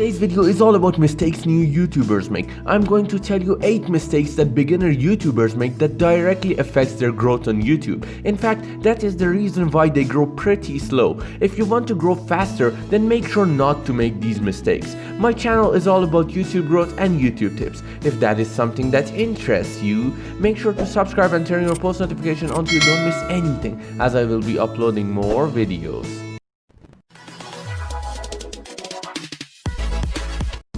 Today's video is all about mistakes new YouTubers make. I'm going to tell you 8 mistakes that beginner YouTubers make that directly affects their growth on YouTube. In fact, that is the reason why they grow pretty slow. If you want to grow faster, then make sure not to make these mistakes. My channel is all about YouTube growth and YouTube tips. If that is something that interests you, make sure to subscribe and turn your post notification on so you don't miss anything, as I will be uploading more videos.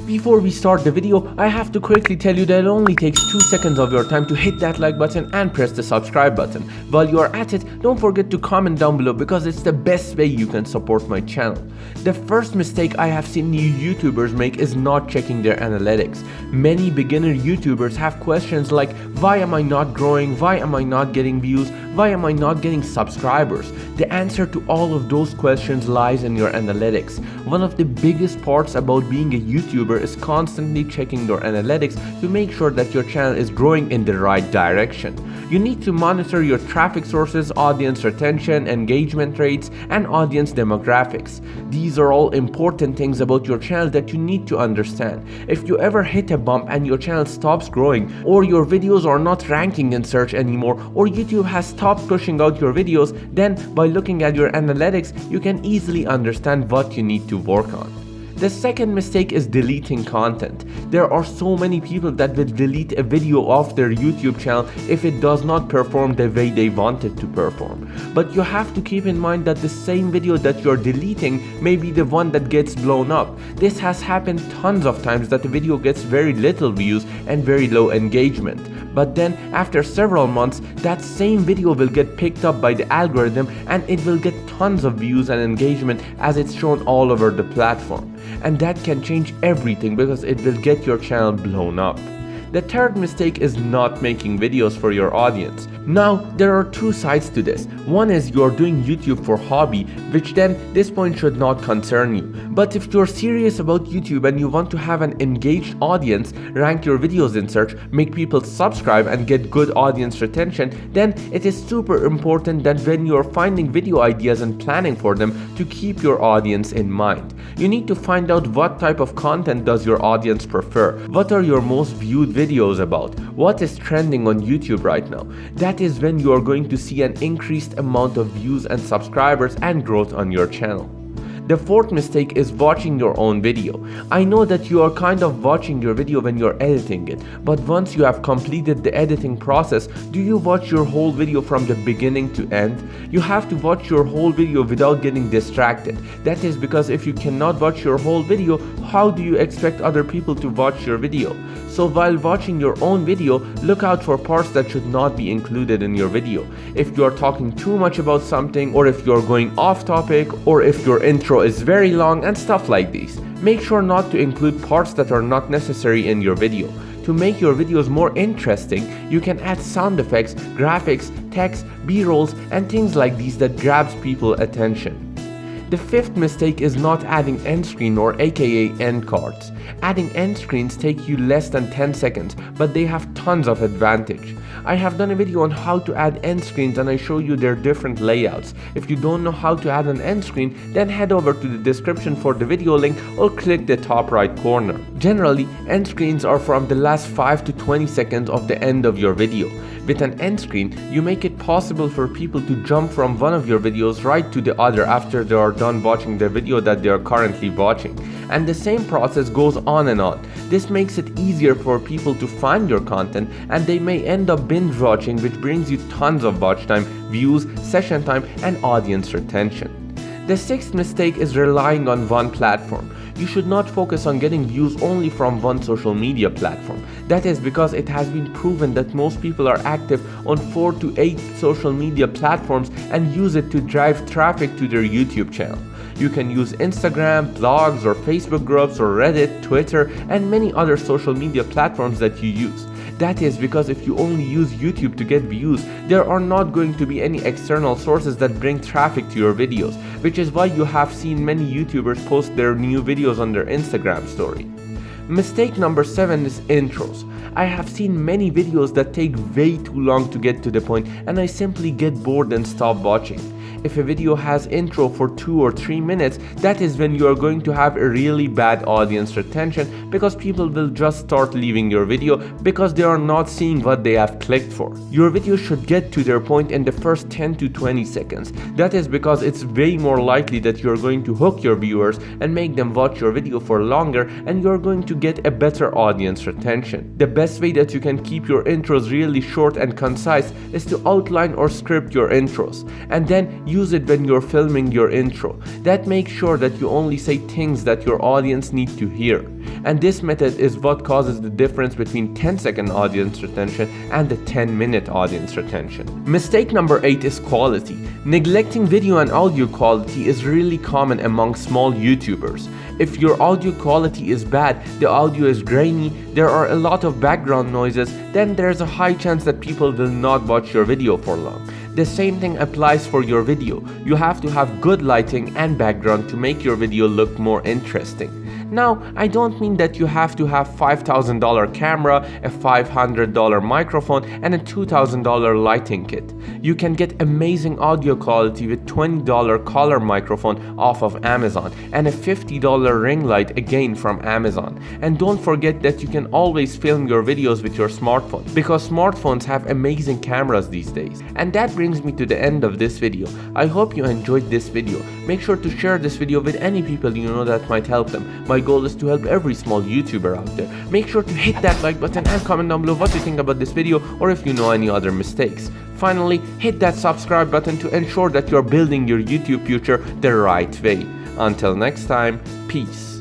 Before we start the video, I have to quickly tell you that it only takes 2 seconds of your time to hit that like button and press the subscribe button. While you are at it, don't forget to comment down below because it's the best way you can support my channel. The first mistake I have seen new YouTubers make is not checking their analytics. Many beginner YouTubers have questions like, why am I not growing? Why am I not getting views? Why am I not getting subscribers? The answer to all of those questions lies in your analytics. One of the biggest parts about being a YouTuber is constantly checking your analytics to make sure that your channel is growing in the right direction. You need to monitor your traffic sources, audience retention, engagement rates, and audience demographics. These are all important things about your channel that you need to understand. If you ever hit a bump and your channel stops growing, or your videos are not ranking in search anymore, or YouTube has stopped pushing out your videos, then by looking at your analytics, you can easily understand what you need to work on. The second mistake is deleting content. There are so many people that will delete a video off their YouTube channel if it does not perform the way they want it to perform. But you have to keep in mind that the same video that you're deleting may be the one that gets blown up. This has happened tons of times that the video gets very little views and very low engagement. But then after several months, that same video will get picked up by the algorithm and it will get tons of views and engagement as it's shown all over the platform. And that can change everything because it will get your channel blown up. The third mistake is not making videos for your audience. Now, there are two sides to this. One is you're doing YouTube for hobby, which then this point should not concern you. But if you're serious about YouTube and you want to have an engaged audience, rank your videos in search, make people subscribe and get good audience retention, then it is super important that when you're finding video ideas and planning for them to keep your audience in mind. You need to find out what type of content does your audience prefer. What are your most viewed videos about? What is trending on YouTube right now? That is when you are going to see an increased amount of views and subscribers and growth on your channel. The fourth mistake is watching your own video. I know that you are kind of watching your video when you're editing it, but once you have completed the editing process, do you watch your whole video from the beginning to end? You have to watch your whole video without getting distracted. That is because if you cannot watch your whole video, how do you expect other people to watch your video? So while watching your own video, look out for parts that should not be included in your video. If you are talking too much about something, or if you are going off topic, or if your intro is very long and stuff like these. Make sure not to include parts that are not necessary in your video. To make your videos more interesting, you can add sound effects, graphics, text, b-rolls, and things like these that grabs people's attention. The fifth mistake is not adding end screen or aka end cards. Adding end screens take you less than 10 seconds, but they have tons of advantage. I have done a video on how to add end screens and I show you their different layouts. If you don't know how to add an end screen, then head over to the description for the video link or click the top right corner. Generally, end screens are from the last 5 to 20 seconds of the end of your video. With an end screen, you make it possible for people to jump from one of your videos right to the other after they are done watching the video that they are currently watching. And the same process goes on and on. This makes it easier for people to find your content and they may end up binge watching, which brings you tons of watch time, views, session time, and audience retention. The sixth mistake is relying on one platform. You should not focus on getting views only from one social media platform. That is because it has been proven that most people are active on 4 to 8 social media platforms and use it to drive traffic to their YouTube channel. You can use Instagram, blogs, or Facebook groups, or Reddit, Twitter, and many other social media platforms that you use. That is because if you only use YouTube to get views, there are not going to be any external sources that bring traffic to your videos, which is why you have seen many YouTubers post their new videos on their Instagram story. Mistake number 7 is intros. I have seen many videos that take way too long to get to the point and I simply get bored and stop watching. If a video has intro for 2 or 3 minutes, that is when you are going to have a really bad audience retention, because people will just start leaving your video because they are not seeing what they have clicked for. Your video should get to their point in the first 10 to 20 seconds. That is because it's way more likely that you're going to hook your viewers and make them watch your video for longer, and you're going to get a better audience retention. The best way that you can keep your intros really short and concise is to outline or script your intros, and then use it when you're filming your intro. That makes sure that you only say things that your audience need to hear. And this method is what causes the difference between 10-second audience retention and the 10-minute audience retention. Mistake number 8 is quality. Neglecting video and audio quality is really common among small YouTubers. If your audio quality is bad, the audio is grainy, there are a lot of background noises, then there's a high chance that people will not watch your video for long. The same thing applies for your video. You have to have good lighting and background to make your video look more interesting. Now, I don't mean that you have to have $5,000 camera, a $500 microphone, and a $2,000 lighting kit. You can get amazing audio quality with $20 color microphone off of Amazon and a $50 ring light again from Amazon. And don't forget that you can always film your videos with your smartphone, because smartphones have amazing cameras these days. And that brings me to the end of this video. I hope you enjoyed this video. Make sure to share this video with any people you know that might help them. My goal is to help every small YouTuber out there. Make sure to hit that like button and comment down below what you think about this video, or if you know any other mistakes. Finally, hit that subscribe button to ensure that you're building your YouTube future the right way. Until next time, peace.